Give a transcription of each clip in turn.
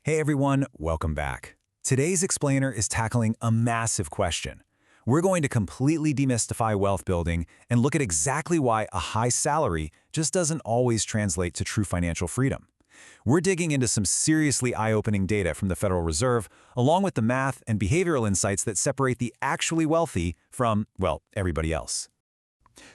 Hey everyone, welcome back. Today's explainer is tackling a massive question. We're going to completely demystify wealth building and look at exactly why a high salary just doesn't always translate to true financial freedom. We're digging into some seriously eye-opening data from the Federal Reserve, along with the math and behavioral insights that separate the actually wealthy from, well, everybody else.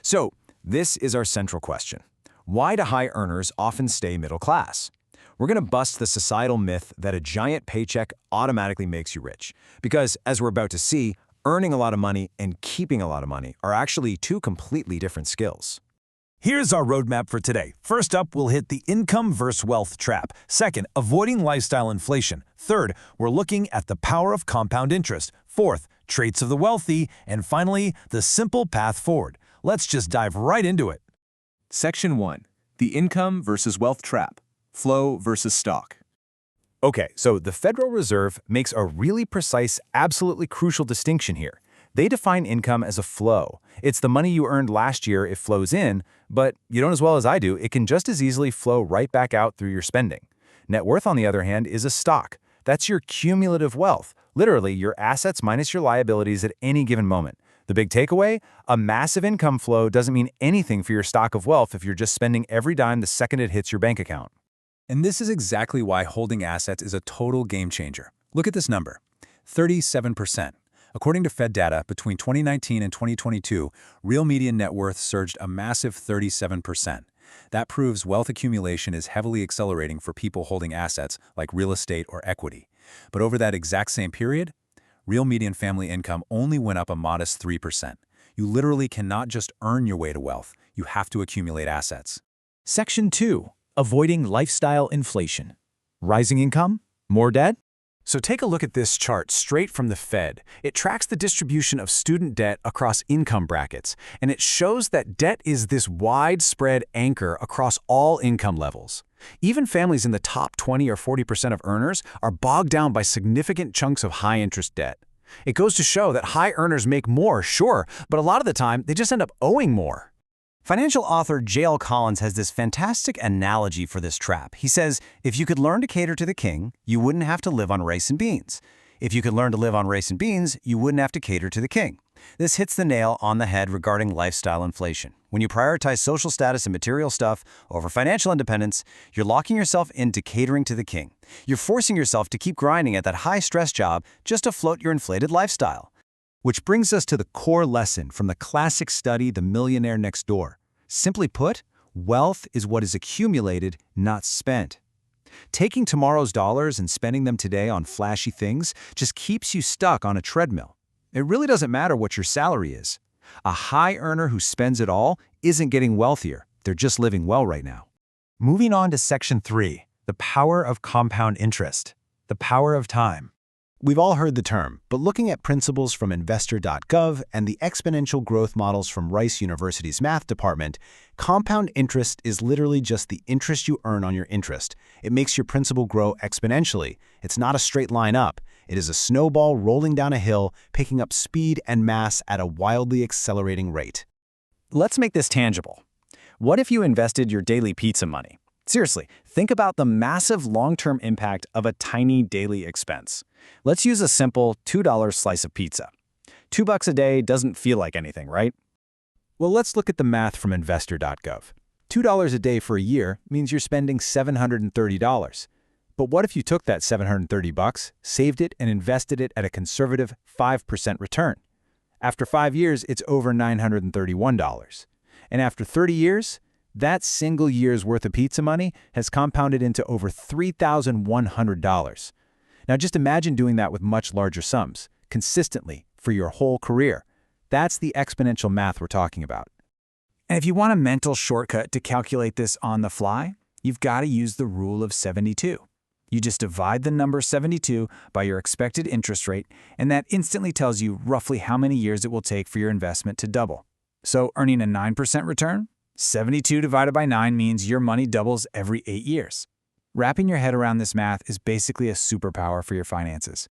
So, this is our central question. Why do high earners often stay middle class? We're going to bust the societal myth that a giant paycheck automatically makes you rich. Because, as we're about to see, earning a lot of money and keeping a lot of money are actually two completely different skills. Here's our roadmap for today. First up, we'll hit the income versus wealth trap. Second, avoiding lifestyle inflation. Third, we're looking at the power of compound interest. Fourth, traits of the wealthy. And finally, the simple path forward. Let's just dive right into it. Section 1. The income versus wealth trap. Flow versus stock. Okay, so the Federal Reserve makes a really precise, absolutely crucial distinction here. They define income as a flow. It's the money you earned last year, it flows in, but you don't as well as I do, it can just as easily flow right back out through your spending. Net worth, on the other hand, is a stock. That's your cumulative wealth, literally your assets minus your liabilities at any given moment. The big takeaway? A massive income flow doesn't mean anything for your stock of wealth if you're just spending every dime the second it hits your bank account. And this is exactly why holding assets is a total game changer. Look at this number, 37%. According to Fed data, between 2019 and 2022, real median net worth surged a massive 37%. That proves wealth accumulation is heavily accelerating for people holding assets like real estate or equity. But over that exact same period, real median family income only went up a modest 3%. You literally cannot just earn your way to wealth. You have to accumulate assets. Section 2. Avoiding lifestyle inflation. Rising income? More debt? So take a look at this chart straight from the Fed. It tracks the distribution of student debt across income brackets, and it shows that debt is this widespread anchor across all income levels. Even families in the top 20 or 40% of earners are bogged down by significant chunks of high-interest debt. It goes to show that high earners make more, sure, but a lot of the time, they just end up owing more. Financial author J.L. Collins has this fantastic analogy for this trap. He says, if you could learn to cater to the king, you wouldn't have to live on rice and beans. If you could learn to live on rice and beans, you wouldn't have to cater to the king. This hits the nail on the head regarding lifestyle inflation. When you prioritize social status and material stuff over financial independence, you're locking yourself into catering to the king. You're forcing yourself to keep grinding at that high-stress job just to float your inflated lifestyle. Which brings us to the core lesson from the classic study, The Millionaire Next Door. Simply put, wealth is what is accumulated, not spent. Taking tomorrow's dollars and spending them today on flashy things just keeps you stuck on a treadmill. It really doesn't matter what your salary is. A high earner who spends it all isn't getting wealthier. They're just living well right now. Moving on to Section 3, the power of compound interest, the power of time. We've all heard the term, but looking at principles from investor.gov and the exponential growth models from Rice University's math department, compound interest is literally just the interest you earn on your interest. It makes your principal grow exponentially. It's not a straight line up. It is a snowball rolling down a hill, picking up speed and mass at a wildly accelerating rate. Let's make this tangible. What if you invested your daily pizza money? Seriously, think about the massive long-term impact of a tiny daily expense. Let's use a simple $2 slice of pizza. $2 a day doesn't feel like anything, right? Well, let's look at the math from investor.gov. $2 a day for a year means you're spending $730. But what if you took that $730, saved it, and invested it at a conservative 5% return? After 5 years, it's over $931. And after 30 years, that single year's worth of pizza money has compounded into over $3,100. Now just imagine doing that with much larger sums, consistently, for your whole career. That's the exponential math we're talking about. And if you want a mental shortcut to calculate this on the fly, you've got to use the rule of 72. You just divide the number 72 by your expected interest rate, and that instantly tells you roughly how many years it will take for your investment to double. So earning a 9% return? 72 divided by 9 means your money doubles every 8 years. Wrapping your head around this math is basically a superpower for your finances.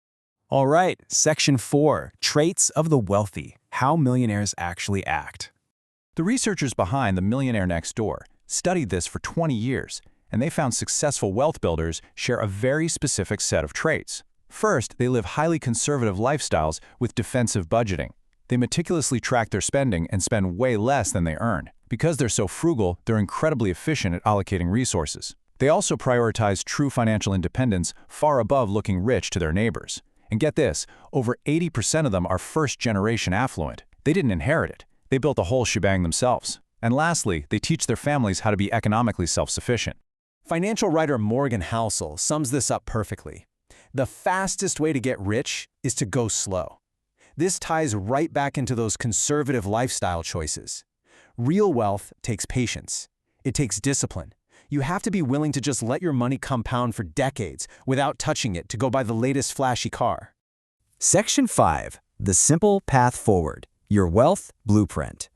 All right, Section 4, Traits of the Wealthy, How Millionaires Actually Act. The researchers behind The Millionaire Next Door studied this for 20 years, and they found successful wealth builders share a very specific set of traits. First, they live highly conservative lifestyles with defensive budgeting. They meticulously track their spending and spend way less than they earn. Because they're so frugal, they're incredibly efficient at allocating resources. They also prioritize true financial independence far above looking rich to their neighbors. And get this, over 80% of them are first-generation affluent. They didn't inherit it. They built the whole shebang themselves. And lastly, they teach their families how to be economically self-sufficient. Financial writer Morgan Housel sums this up perfectly. The fastest way to get rich is to go slow. This ties right back into those conservative lifestyle choices. Real wealth takes patience. It takes discipline. You have to be willing to just let your money compound for decades without touching it to go buy the latest flashy car. Section 5. The Simple Path Forward. Your Wealth Blueprint.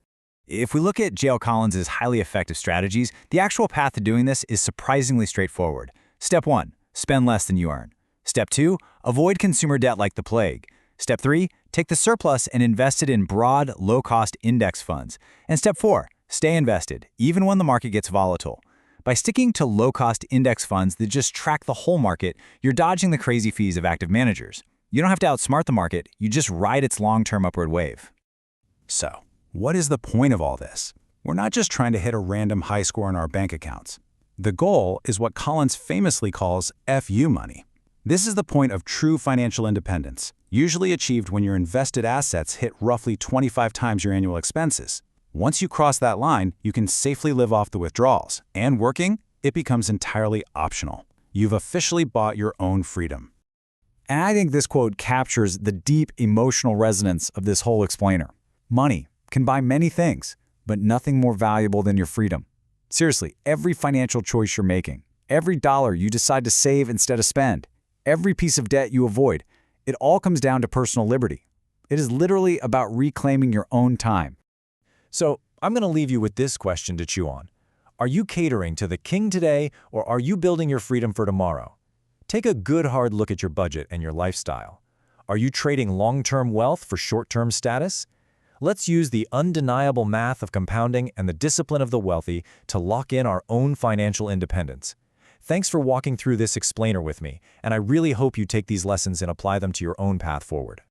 If we look at J.L. Collins' highly effective strategies, the actual path to doing this is surprisingly straightforward. Step 1. Spend less than you earn. Step 2. Avoid consumer debt like the plague. Step 3. Take the surplus and invest it in broad, low-cost index funds. And Step 4. Stay invested, even when the market gets volatile. By sticking to low-cost index funds that just track the whole market, you're dodging the crazy fees of active managers. You don't have to outsmart the market, you just ride its long-term upward wave. So, what is the point of all this? We're not just trying to hit a random high score in our bank accounts. The goal is what Collins famously calls FU money. This is the point of true financial independence, usually achieved when your invested assets hit roughly 25 times your annual expenses. Once you cross that line, you can safely live off the withdrawals, and working, it becomes entirely optional. You've officially bought your own freedom. And I think this quote captures the deep emotional resonance of this whole explainer. Money can buy many things, but nothing more valuable than your freedom. Seriously, every financial choice you're making, every dollar you decide to save instead of spend, every piece of debt you avoid, it all comes down to personal liberty. It is literally about reclaiming your own time. So, I'm going to leave you with this question to chew on. Are you catering to the king today, or are you building your freedom for tomorrow? Take a good hard look at your budget and your lifestyle. Are you trading long-term wealth for short-term status? Let's use the undeniable math of compounding and the discipline of the wealthy to lock in our own financial independence. Thanks for walking through this explainer with me, and I really hope you take these lessons and apply them to your own path forward.